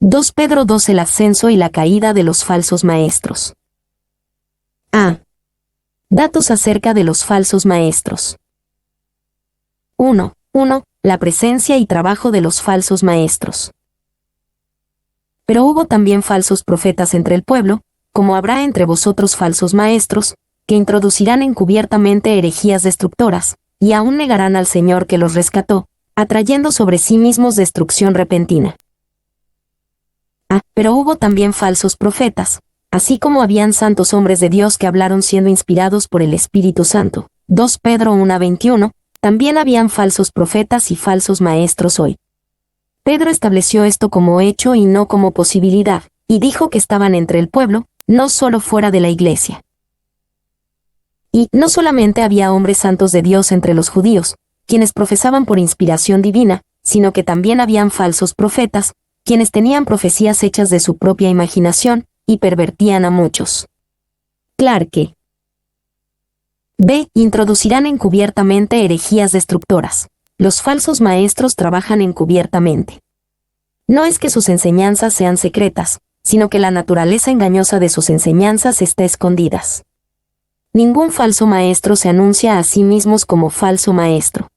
2 Pedro 2 El ascenso y la caída de los falsos maestros. A. Datos acerca de los falsos maestros. 1. La presencia y trabajo de los falsos maestros. Pero hubo también falsos profetas entre el pueblo, como habrá entre vosotros falsos maestros, que introducirán encubiertamente herejías destructoras, y aún negarán al Señor que los rescató, atrayendo sobre sí mismos destrucción repentina. Pero hubo también falsos profetas, así como habían santos hombres de Dios que hablaron siendo inspirados por el Espíritu Santo. 2 Pedro 1:21, también habían falsos profetas y falsos maestros hoy. Pedro estableció esto como hecho y no como posibilidad, y dijo que estaban entre el pueblo, no solo fuera de la iglesia. Y no solamente había hombres santos de Dios entre los judíos, quienes profesaban por inspiración divina, sino que también habían falsos profetas, quienes tenían profecías hechas de su propia imaginación, y pervertían a muchos. Clarke. B. Introducirán encubiertamente herejías destructoras. Los falsos maestros trabajan encubiertamente. No es que sus enseñanzas sean secretas, sino que la naturaleza engañosa de sus enseñanzas está escondidas. Ningún falso maestro se anuncia a sí mismos como falso maestro.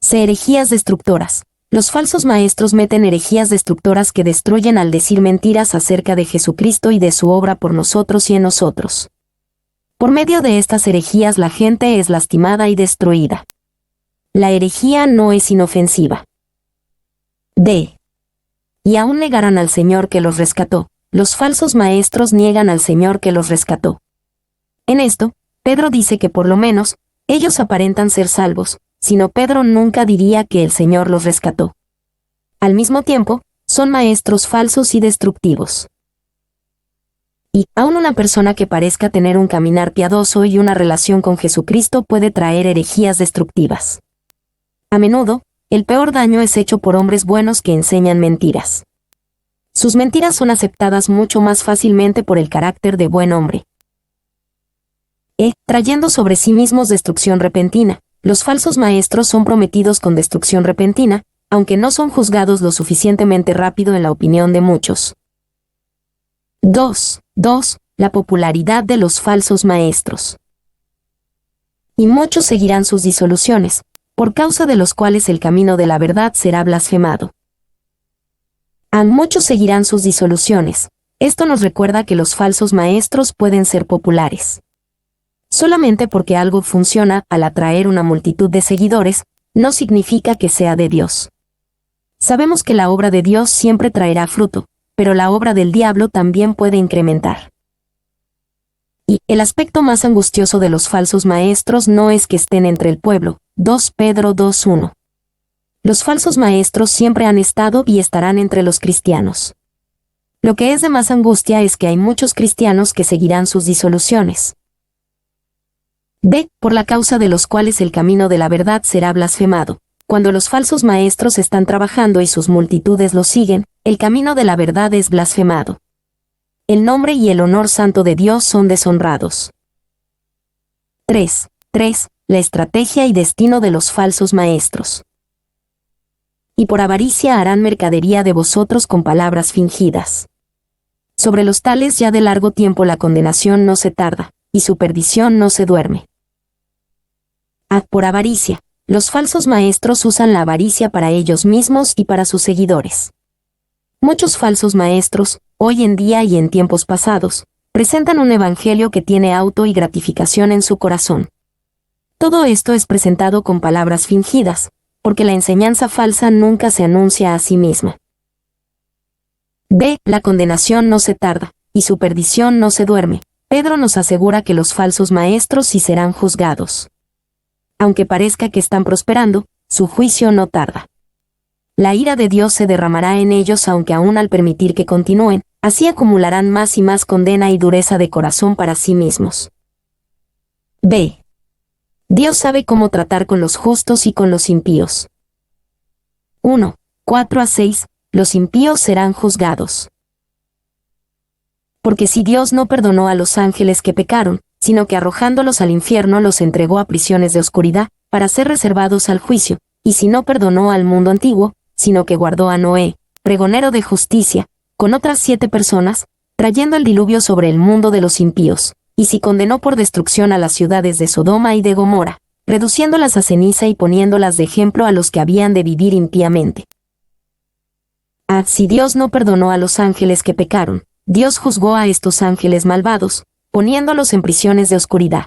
C. Herejías destructoras. Los falsos maestros meten herejías destructoras que destruyen al decir mentiras acerca de Jesucristo y de su obra por nosotros y en nosotros. Por medio de estas herejías la gente es lastimada y destruida. La herejía no es inofensiva. D. Y aún negarán al Señor que los rescató. Los falsos maestros niegan al Señor que los rescató. En esto, Pedro dice que por lo menos, ellos aparentan ser salvos, sino Pedro nunca diría que el Señor los rescató. Al mismo tiempo, son maestros falsos y destructivos. Y aún una persona que parezca tener un caminar piadoso y una relación con Jesucristo puede traer herejías destructivas. A menudo, el peor daño es hecho por hombres buenos que enseñan mentiras. Sus mentiras son aceptadas mucho más fácilmente por el carácter de buen hombre. Trayendo sobre sí mismos destrucción repentina. Los falsos maestros son prometidos con destrucción repentina, aunque no son juzgados lo suficientemente rápido en la opinión de muchos. 2. La popularidad de los falsos maestros. Y muchos seguirán sus disoluciones, por causa de los cuales el camino de la verdad será blasfemado. A muchos seguirán sus disoluciones. Esto nos recuerda que los falsos maestros pueden ser populares. Solamente porque algo funciona al atraer una multitud de seguidores, no significa que sea de Dios. Sabemos que la obra de Dios siempre traerá fruto, pero la obra del diablo también puede incrementar. Y el aspecto más angustioso de los falsos maestros no es que estén entre el pueblo. 2 Pedro 2:1. Los falsos maestros siempre han estado y estarán entre los cristianos. Lo que es de más angustia es que hay muchos cristianos que seguirán sus disoluciones. B. Por la causa de los cuales el camino de la verdad será blasfemado. Cuando los falsos maestros están trabajando y sus multitudes los siguen, el camino de la verdad es blasfemado. El nombre y el honor santo de Dios son deshonrados. 3. La estrategia y destino de los falsos maestros. Y por avaricia harán mercadería de vosotros con palabras fingidas. Sobre los tales ya de largo tiempo la condenación no se tarda, y su perdición no se duerme. Por avaricia. Los falsos maestros usan la avaricia para ellos mismos y para sus seguidores. Muchos falsos maestros, hoy en día y en tiempos pasados, presentan un evangelio que tiene auto y gratificación en su corazón. Todo esto es presentado con palabras fingidas, porque la enseñanza falsa nunca se anuncia a sí misma. B. La condenación no se tarda, y su perdición no se duerme. Pedro nos asegura que los falsos maestros sí serán juzgados. Aunque parezca que están prosperando, su juicio no tarda. La ira de Dios se derramará en ellos aunque aún al permitir que continúen, así acumularán más y más condena y dureza de corazón para sí mismos. B. Dios sabe cómo tratar con los justos y con los impíos. 1. 4-6. Los impíos serán juzgados. Porque si Dios no perdonó a los ángeles que pecaron, sino que arrojándolos al infierno los entregó a prisiones de oscuridad, para ser reservados al juicio, y si no perdonó al mundo antiguo, sino que guardó a Noé, pregonero de justicia, con otras 7 personas, trayendo el diluvio sobre el mundo de los impíos, y si condenó por destrucción a las ciudades de Sodoma y de Gomorra, reduciéndolas a ceniza y poniéndolas de ejemplo a los que habían de vivir impíamente. Si Dios no perdonó a los ángeles que pecaron, Dios juzgó a estos ángeles malvados, poniéndolos en prisiones de oscuridad.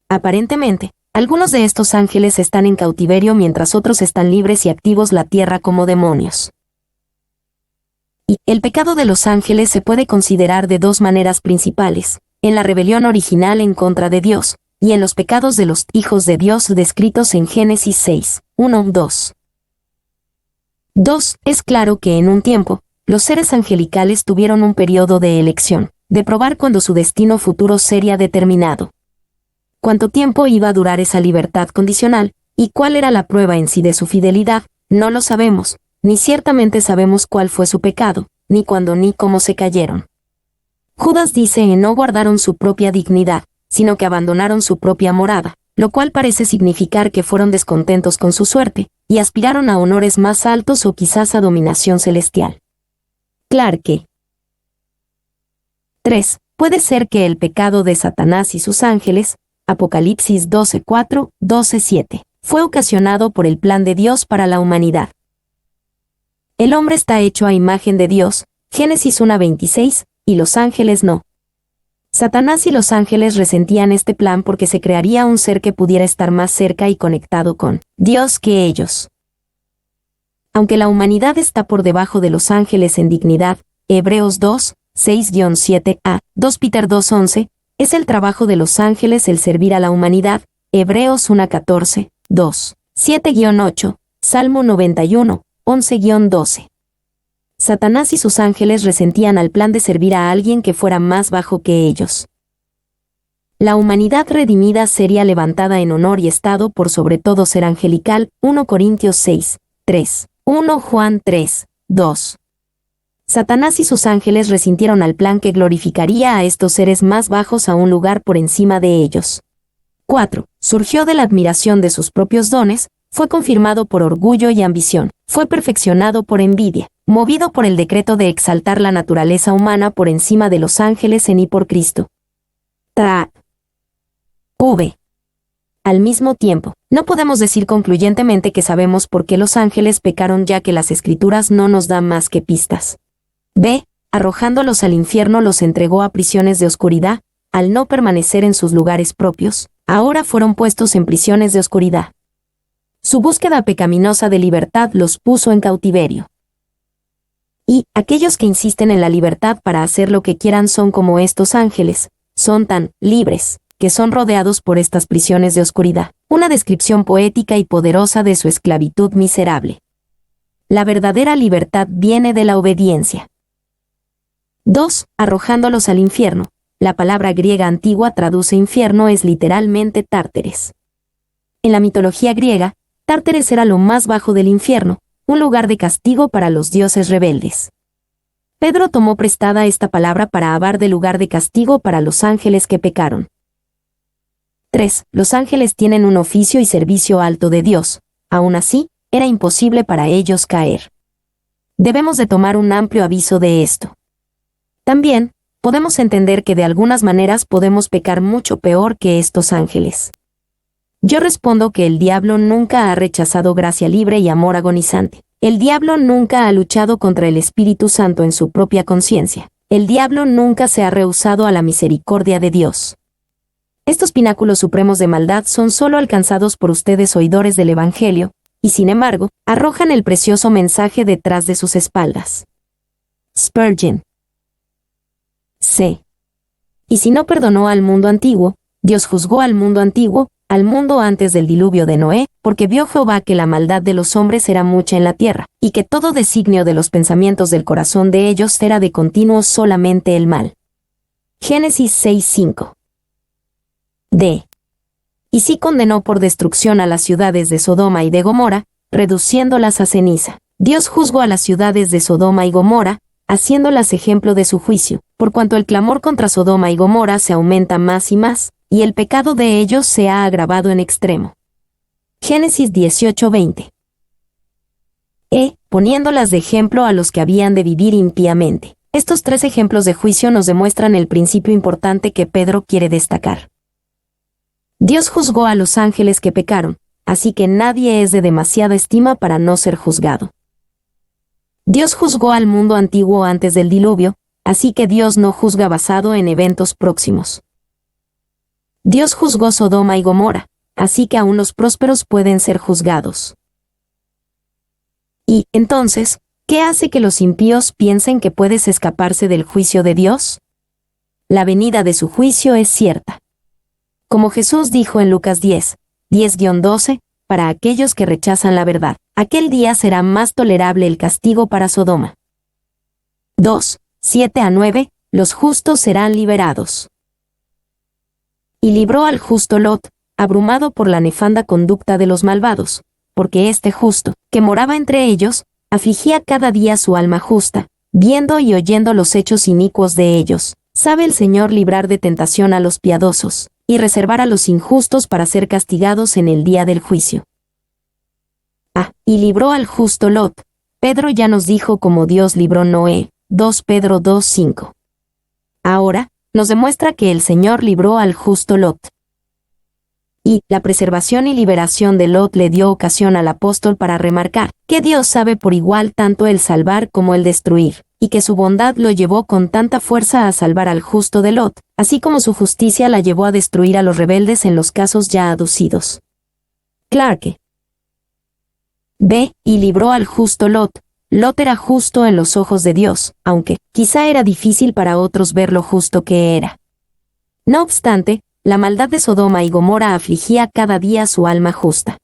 Aparentemente, algunos de estos ángeles están en cautiverio mientras otros están libres y activos la tierra como demonios. Y el pecado de los ángeles se puede considerar de 2 maneras principales: en la rebelión original en contra de Dios, y en los pecados de los hijos de Dios descritos en Génesis 6, 1-2. 2. Es claro que en un tiempo, los seres angelicales tuvieron un periodo de elección, de probar cuando su destino futuro sería determinado. Cuánto tiempo iba a durar esa libertad condicional, y cuál era la prueba en sí de su fidelidad, no lo sabemos, ni ciertamente sabemos cuál fue su pecado, ni cuándo ni cómo se cayeron. Judas dice que no guardaron su propia dignidad, sino que abandonaron su propia morada, lo cual parece significar que fueron descontentos con su suerte, y aspiraron a honores más altos o quizás a dominación celestial. Clarke. 3. Puede ser que el pecado de Satanás y sus ángeles, Apocalipsis 12:4, 12:7, fue ocasionado por el plan de Dios para la humanidad. El hombre está hecho a imagen de Dios, Génesis 1:26, y los ángeles no. Satanás y los ángeles resentían este plan porque se crearía un ser que pudiera estar más cerca y conectado con Dios que ellos. Aunque la humanidad está por debajo de los ángeles en dignidad, Hebreos 2, 6-7a, 2 Peter 2:11, es el trabajo de los ángeles el servir a la humanidad, Hebreos 1:14, 2, 7-8, Salmo 91, 11-12. Satanás y sus ángeles resentían al plan de servir a alguien que fuera más bajo que ellos. La humanidad redimida sería levantada en honor y estado por sobre todo ser angelical, 1 Corintios 6, 3, 1 Juan 3, 2. Satanás y sus ángeles resintieron al plan que glorificaría a estos seres más bajos a un lugar por encima de ellos. 4. Surgió de la admiración de sus propios dones, fue confirmado por orgullo y ambición, fue perfeccionado por envidia, movido por el decreto de exaltar la naturaleza humana por encima de los ángeles en y por Cristo. V. Al mismo tiempo, no podemos decir concluyentemente que sabemos por qué los ángeles pecaron, ya que las Escrituras no nos dan más que pistas. B. Arrojándolos al infierno los entregó a prisiones de oscuridad, al no permanecer en sus lugares propios, ahora fueron puestos en prisiones de oscuridad. Su búsqueda pecaminosa de libertad los puso en cautiverio. Y aquellos que insisten en la libertad para hacer lo que quieran son como estos ángeles, son tan libres, que son rodeados por estas prisiones de oscuridad, una descripción poética y poderosa de su esclavitud miserable. La verdadera libertad viene de la obediencia. 2. Arrojándolos al infierno. La palabra griega antigua traduce infierno es literalmente Tárteres. En la mitología griega, Tárteres era lo más bajo del infierno, un lugar de castigo para los dioses rebeldes. Pedro tomó prestada esta palabra para hablar de lugar de castigo para los ángeles que pecaron. 3. Los ángeles tienen un oficio y servicio alto de Dios, aún así, era imposible para ellos caer. Debemos de tomar un amplio aviso de esto. También, podemos entender que de algunas maneras podemos pecar mucho peor que estos ángeles. Yo respondo que el diablo nunca ha rechazado gracia libre y amor agonizante. El diablo nunca ha luchado contra el Espíritu Santo en su propia conciencia. El diablo nunca se ha rehusado a la misericordia de Dios. Estos pináculos supremos de maldad son solo alcanzados por ustedes oidores del Evangelio, y sin embargo, arrojan el precioso mensaje detrás de sus espaldas. Spurgeon. C. Y si no perdonó al mundo antiguo, Dios juzgó al mundo antiguo, al mundo antes del diluvio de Noé, porque vio Jehová que la maldad de los hombres era mucha en la tierra, y que todo designio de los pensamientos del corazón de ellos era de continuo solamente el mal. Génesis 6:5. D. Y sí condenó por destrucción a las ciudades de Sodoma y de Gomorra, reduciéndolas a ceniza. Dios juzgó a las ciudades de Sodoma y Gomorra, haciéndolas ejemplo de su juicio, por cuanto el clamor contra Sodoma y Gomorra se aumenta más y más, y el pecado de ellos se ha agravado en extremo. Génesis 18:20. Poniéndolas de ejemplo a los que habían de vivir impíamente. Estos 3 ejemplos de juicio nos demuestran el principio importante que Pedro quiere destacar. Dios juzgó a los ángeles que pecaron, así que nadie es de demasiada estima para no ser juzgado. Dios juzgó al mundo antiguo antes del diluvio, así que Dios no juzga basado en eventos próximos. Dios juzgó Sodoma y Gomorra, así que aún los prósperos pueden ser juzgados. Y, entonces, ¿qué hace que los impíos piensen que puedes escaparse del juicio de Dios? La venida de su juicio es cierta. Como Jesús dijo en Lucas 10:12, para aquellos que rechazan la verdad, aquel día será más tolerable el castigo para Sodoma. 2:7-9, los justos serán liberados. Y libró al justo Lot, abrumado por la nefanda conducta de los malvados, porque este justo, que moraba entre ellos, afligía cada día su alma justa, viendo y oyendo los hechos inicuos de ellos. Sabe el Señor librar de tentación a los piadosos, y reservar a los injustos para ser castigados en el día del juicio. Y libró al justo Lot. Pedro ya nos dijo cómo Dios libró Noé, 2 Pedro 2:5. Ahora, nos demuestra que el Señor libró al justo Lot. Y la preservación y liberación de Lot le dio ocasión al apóstol para remarcar que Dios sabe por igual tanto el salvar como el destruir, y que su bondad lo llevó con tanta fuerza a salvar al justo de Lot, así como su justicia la llevó a destruir a los rebeldes en los casos ya aducidos. Clarke. Y libró al justo Lot. Lot era justo en los ojos de Dios, aunque quizá era difícil para otros ver lo justo que era. No obstante, la maldad de Sodoma y Gomorra afligía cada día su alma justa.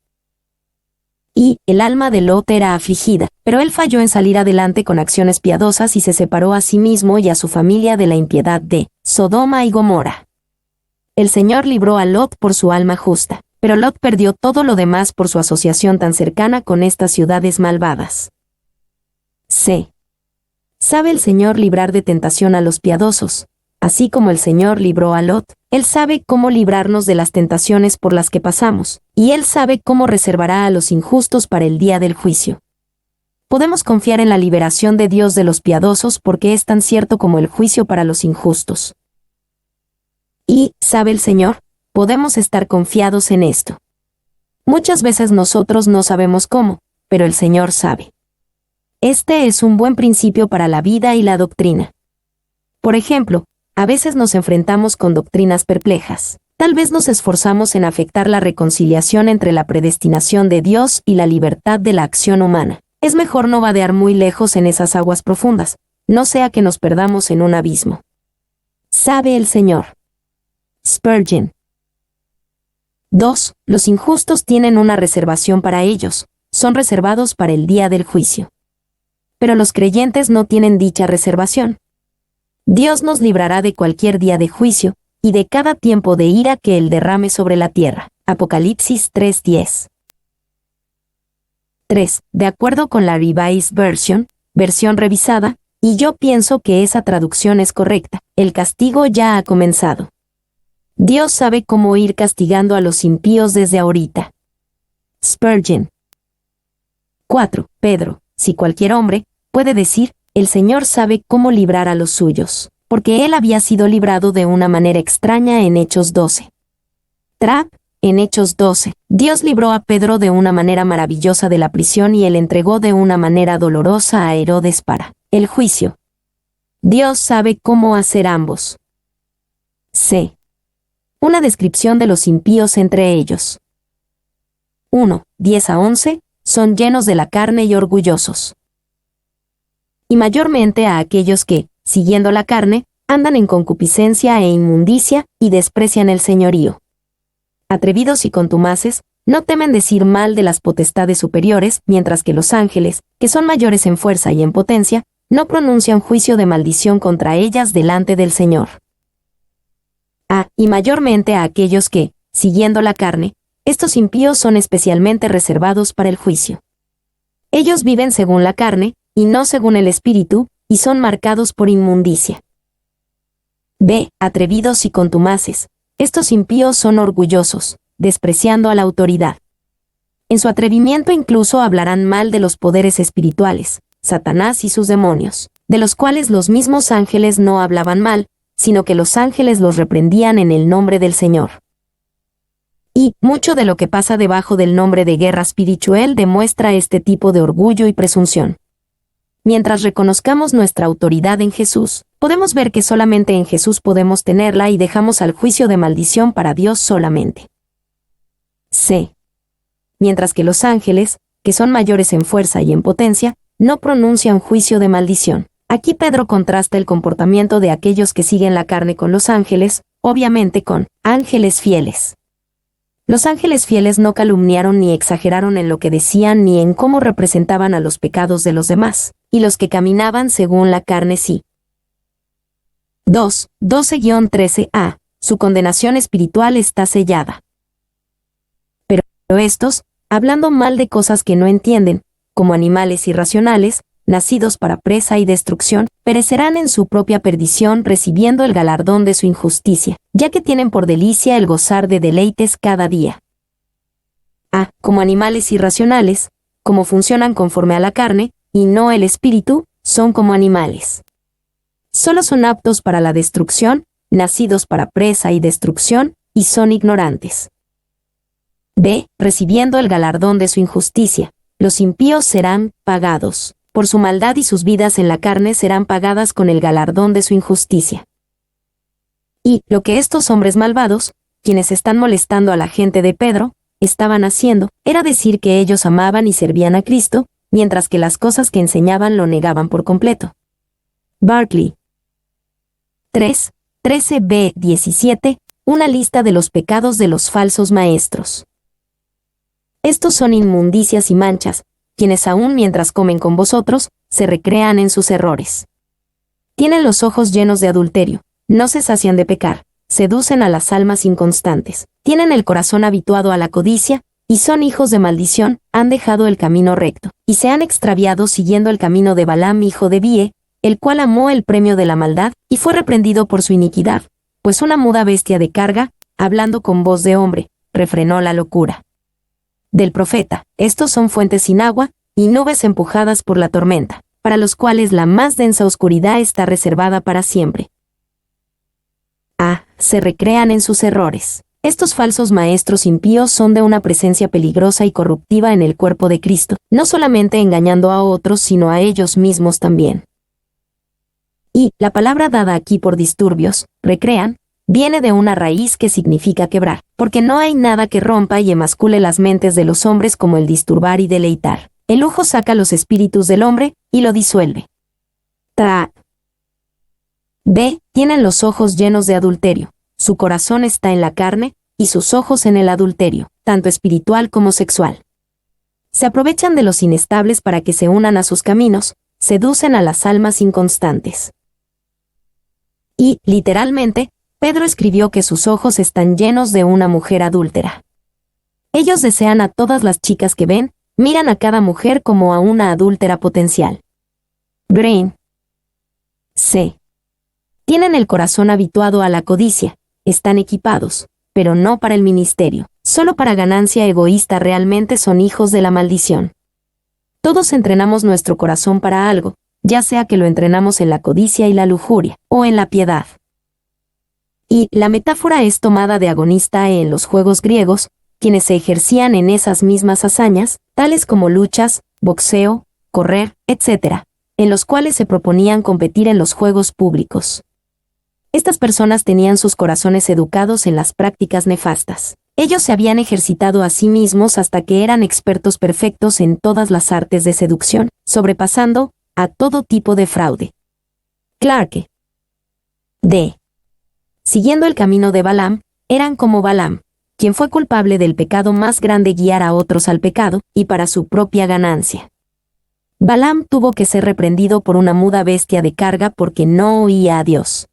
Y el alma de Lot era afligida, pero él falló en salir adelante con acciones piadosas y se separó a sí mismo y a su familia de la impiedad de Sodoma y Gomorra. El Señor libró a Lot por su alma justa, pero Lot perdió todo lo demás por su asociación tan cercana con estas ciudades malvadas. ¿Sabe el Señor librar de tentación a los piadosos? Así como el Señor libró a Lot, Él sabe cómo librarnos de las tentaciones por las que pasamos, y Él sabe cómo reservará a los injustos para el día del juicio. Podemos confiar en la liberación de Dios de los piadosos porque es tan cierto como el juicio para los injustos. Y, ¿sabe el Señor? Podemos estar confiados en esto. Muchas veces nosotros no sabemos cómo, pero el Señor sabe. Este es un buen principio para la vida y la doctrina. Por ejemplo, a veces nos enfrentamos con doctrinas perplejas. Tal vez nos esforzamos en afectar la reconciliación entre la predestinación de Dios y la libertad de la acción humana. Es mejor no vadear muy lejos en esas aguas profundas, no sea que nos perdamos en un abismo. Sabe el Señor. Spurgeon. 2. Los injustos tienen una reservación para ellos, son reservados para el día del juicio. Pero los creyentes no tienen dicha reservación. Dios nos librará de cualquier día de juicio, y de cada tiempo de ira que Él derrame sobre la tierra. Apocalipsis 3:10. 3. De acuerdo con la Revised Version, versión revisada, y yo pienso que esa traducción es correcta, el castigo ya ha comenzado. Dios sabe cómo ir castigando a los impíos desde ahorita. Spurgeon. 4. Pedro, si cualquier hombre, puede decir, el Señor sabe cómo librar a los suyos, porque él había sido librado de una manera extraña en Hechos 12. Trapp, en Hechos 12, Dios libró a Pedro de una manera maravillosa de la prisión y él entregó de una manera dolorosa a Herodes para el juicio. Dios sabe cómo hacer ambos. C. Una descripción de los impíos entre ellos. 1. 10-11, son llenos de la carne y orgullosos. Y mayormente a aquellos que, siguiendo la carne, andan en concupiscencia e inmundicia, y desprecian el señorío. Atrevidos y contumaces, no temen decir mal de las potestades superiores, mientras que los ángeles, que son mayores en fuerza y en potencia, no pronuncian juicio de maldición contra ellas delante del Señor. Y mayormente a aquellos que, siguiendo la carne, estos impíos son especialmente reservados para el juicio. Ellos viven según la carne, y no según el Espíritu, y son marcados por inmundicia. B. Atrevidos y contumaces. Estos impíos son orgullosos, despreciando a la autoridad. En su atrevimiento incluso hablarán mal de los poderes espirituales, Satanás y sus demonios, de los cuales los mismos ángeles no hablaban mal, sino que los ángeles los reprendían en el nombre del Señor. Y mucho de lo que pasa debajo del nombre de guerra espiritual demuestra este tipo de orgullo y presunción. Mientras reconozcamos nuestra autoridad en Jesús, podemos ver que solamente en Jesús podemos tenerla y dejamos al juicio de maldición para Dios solamente. C. Mientras que los ángeles, que son mayores en fuerza y en potencia, no pronuncian juicio de maldición. Aquí Pedro contrasta el comportamiento de aquellos que siguen la carne con los ángeles, obviamente con ángeles fieles. Los ángeles fieles no calumniaron ni exageraron en lo que decían ni en cómo representaban a los pecados de los demás, y los que caminaban según la carne sí. 2. 12-13a. Su condenación espiritual está sellada. Pero estos, hablando mal de cosas que no entienden, como animales irracionales, nacidos para presa y destrucción, perecerán en su propia perdición recibiendo el galardón de su injusticia, ya que tienen por delicia el gozar de deleites cada día. A. Como animales irracionales, como funcionan conforme a la carne, y no el espíritu, son como animales. Solo son aptos para la destrucción, nacidos para presa y destrucción, y son ignorantes. B. Recibiendo el galardón de su injusticia, los impíos serán pagados. Por su maldad y sus vidas en la carne serán pagadas con el galardón de su injusticia. Y lo que estos hombres malvados, quienes están molestando a la gente de Pedro, estaban haciendo, era decir que ellos amaban y servían a Cristo, mientras que las cosas que enseñaban lo negaban por completo. Barclay. 3. 13b-17. Una lista de los pecados de los falsos maestros. Estos son inmundicias y manchas, quienes aún mientras comen con vosotros, se recrean en sus errores. Tienen los ojos llenos de adulterio, no se sacian de pecar, seducen a las almas inconstantes, tienen el corazón habituado a la codicia, y son hijos de maldición, han dejado el camino recto, y se han extraviado siguiendo el camino de Balaam hijo de Bie, el cual amó el premio de la maldad, y fue reprendido por su iniquidad, pues una muda bestia de carga, hablando con voz de hombre, refrenó la locura del profeta. Estos son fuentes sin agua, y nubes empujadas por la tormenta, para los cuales la más densa oscuridad está reservada para siempre. A. Se recrean en sus errores. Estos falsos maestros impíos son de una presencia peligrosa y corruptiva en el cuerpo de Cristo, no solamente engañando a otros sino a ellos mismos también. Y la palabra dada aquí por disturbios, recrean, viene de una raíz que significa quebrar, porque no hay nada que rompa y emascule las mentes de los hombres como el disturbar y deleitar. El lujo saca los espíritus del hombre y lo disuelve. B. Tienen los ojos llenos de adulterio, su corazón está en la carne, y sus ojos en el adulterio, tanto espiritual como sexual. Se aprovechan de los inestables para que se unan a sus caminos, seducen a las almas inconstantes. Y, literalmente, Pedro escribió que sus ojos están llenos de una mujer adúltera. Ellos desean a todas las chicas que ven, miran a cada mujer como a una adúltera potencial. Brain. C. Tienen el corazón habituado a la codicia, están equipados, pero no para el ministerio, solo para ganancia egoísta. Realmente son hijos de la maldición. Todos entrenamos nuestro corazón para algo, ya sea que lo entrenamos en la codicia y la lujuria, o en la piedad. Y la metáfora es tomada de agonista en los juegos griegos, quienes se ejercían en esas mismas hazañas, tales como luchas, boxeo, correr, etc., en los cuales se proponían competir en los juegos públicos. Estas personas tenían sus corazones educados en las prácticas nefastas. Ellos se habían ejercitado a sí mismos hasta que eran expertos perfectos en todas las artes de seducción, sobrepasando a todo tipo de fraude. Clarke. D. Siguiendo el camino de Balaam, eran como Balaam, quien fue culpable del pecado más grande, guiar a otros al pecado, y para su propia ganancia. Balaam tuvo que ser reprendido por una muda bestia de carga porque no oía a Dios.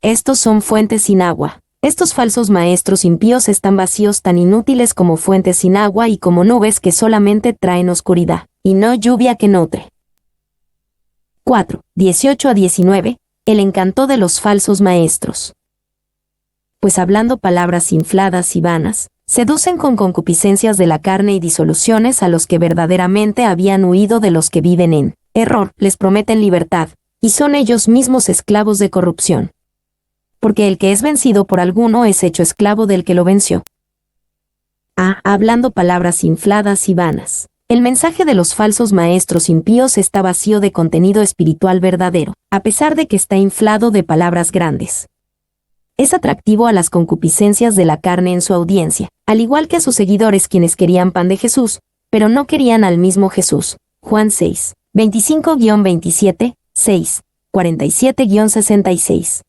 Estos son fuentes sin agua. Estos falsos maestros impíos están vacíos, tan inútiles como fuentes sin agua y como nubes que solamente traen oscuridad, y no lluvia que nutre. 4. 18-19. El encanto de los falsos maestros. Pues hablando palabras infladas y vanas, seducen con concupiscencias de la carne y disoluciones a los que verdaderamente habían huido de los que viven en error, les prometen libertad, y son ellos mismos esclavos de corrupción. Porque el que es vencido por alguno es hecho esclavo del que lo venció. Hablando palabras infladas y vanas. El mensaje de los falsos maestros impíos está vacío de contenido espiritual verdadero, a pesar de que está inflado de palabras grandes. Es atractivo a las concupiscencias de la carne en su audiencia, al igual que a sus seguidores quienes querían pan de Jesús, pero no querían al mismo Jesús. Juan 6, 25-27, 6, 47-66.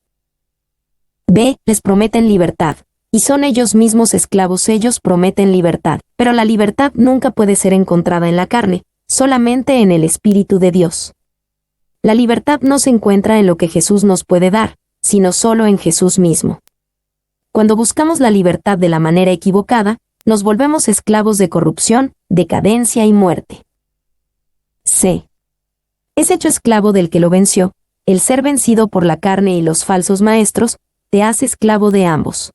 Les prometen libertad, y son ellos mismos esclavos. Ellos prometen libertad, pero la libertad nunca puede ser encontrada en la carne, solamente en el Espíritu de Dios. La libertad no se encuentra en lo que Jesús nos puede dar, sino solo en Jesús mismo. Cuando buscamos la libertad de la manera equivocada, nos volvemos esclavos de corrupción, decadencia y muerte. Es hecho esclavo del que lo venció. El ser vencido por la carne y los falsos maestros, te hace esclavo de ambos.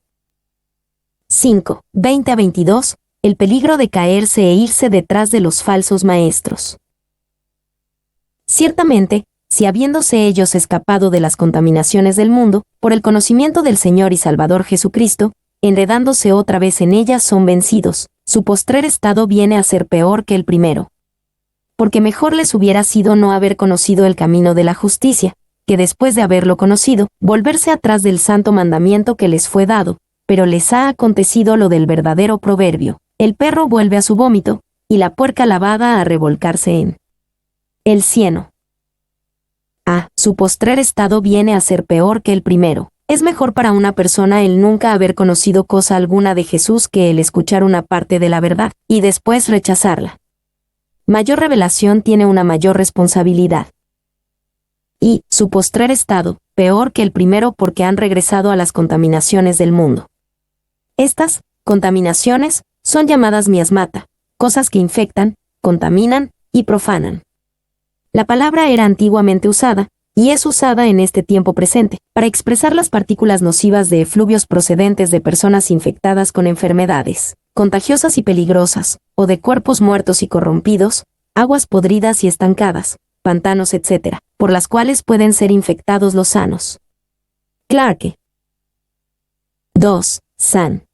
5, 20-22, el peligro de caerse e irse detrás de los falsos maestros. Ciertamente, si habiéndose ellos escapado de las contaminaciones del mundo, por el conocimiento del Señor y Salvador Jesucristo, enredándose otra vez en ellas son vencidos, su postrer estado viene a ser peor que el primero. Porque mejor les hubiera sido no haber conocido el camino de la justicia, que después de haberlo conocido, volverse atrás del santo mandamiento que les fue dado, pero les ha acontecido lo del verdadero proverbio: el perro vuelve a su vómito, y la puerca lavada a revolcarse en el cieno. Su postrer estado viene a ser peor que el primero. Es mejor para una persona el nunca haber conocido cosa alguna de Jesús que el escuchar una parte de la verdad, y después rechazarla. Mayor revelación tiene una mayor responsabilidad. Y su postrer estado, peor que el primero porque han regresado a las contaminaciones del mundo. Estas contaminaciones son llamadas miasmata, cosas que infectan, contaminan y profanan. La palabra era antiguamente usada, y es usada en este tiempo presente, para expresar las partículas nocivas de efluvios procedentes de personas infectadas con enfermedades contagiosas y peligrosas, o de cuerpos muertos y corrompidos, aguas podridas y estancadas, pantanos, etc., por las cuales pueden ser infectados los sanos. Clarke. 2. San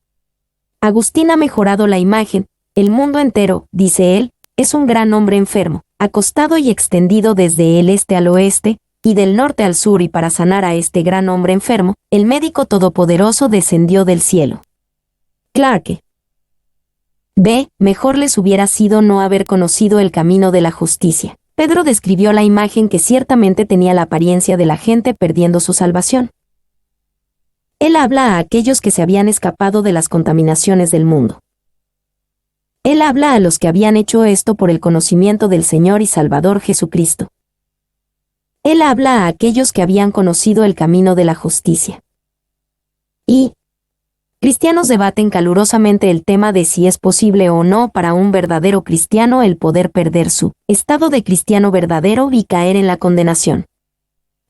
Agustín ha mejorado la imagen. El mundo entero, dice él, es un gran hombre enfermo, acostado y extendido desde el este al oeste, y del norte al sur, y para sanar a este gran hombre enfermo, el médico todopoderoso descendió del cielo. Clarke. Mejor les hubiera sido no haber conocido el camino de la justicia. Pedro describió la imagen que ciertamente tenía la apariencia de la gente perdiendo su salvación. Él habla a aquellos que se habían escapado de las contaminaciones del mundo. Él habla a los que habían hecho esto por el conocimiento del Señor y Salvador Jesucristo. Él habla a aquellos que habían conocido el camino de la justicia. Y cristianos debaten calurosamente el tema de si es posible o no para un verdadero cristiano el poder perder su estado de cristiano verdadero y caer en la condenación.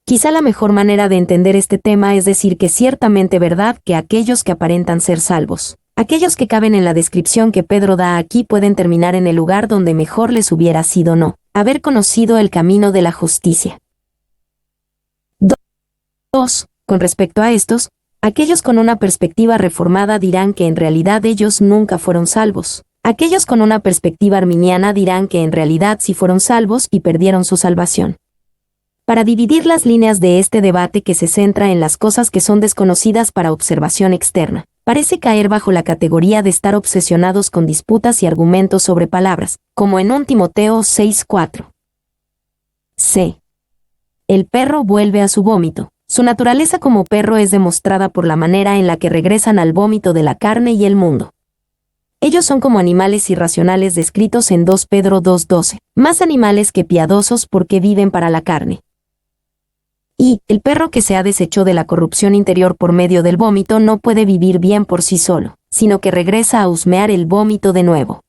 Quizá la mejor manera de entender este tema es decir que ciertamente verdad que aquellos que aparentan ser salvos, aquellos que caben en la descripción que Pedro da aquí, pueden terminar en el lugar donde mejor les hubiera sido no haber conocido el camino de la justicia. 2. Con respecto a estos, aquellos con una perspectiva reformada dirán que en realidad ellos nunca fueron salvos. Aquellos con una perspectiva arminiana dirán que en realidad sí fueron salvos y perdieron su salvación. Para dividir las líneas de este debate que se centra en las cosas que son desconocidas para observación externa, parece caer bajo la categoría de estar obsesionados con disputas y argumentos sobre palabras, como en 1 Timoteo 6:4. El perro vuelve a su vómito. Su naturaleza como perro es demostrada por la manera en la que regresan al vómito de la carne y el mundo. Ellos son como animales irracionales descritos en 2 Pedro 2:12, más animales que piadosos porque viven para la carne. Y el perro que se ha deshecho de la corrupción interior por medio del vómito no puede vivir bien por sí solo, sino que regresa a husmear el vómito de nuevo.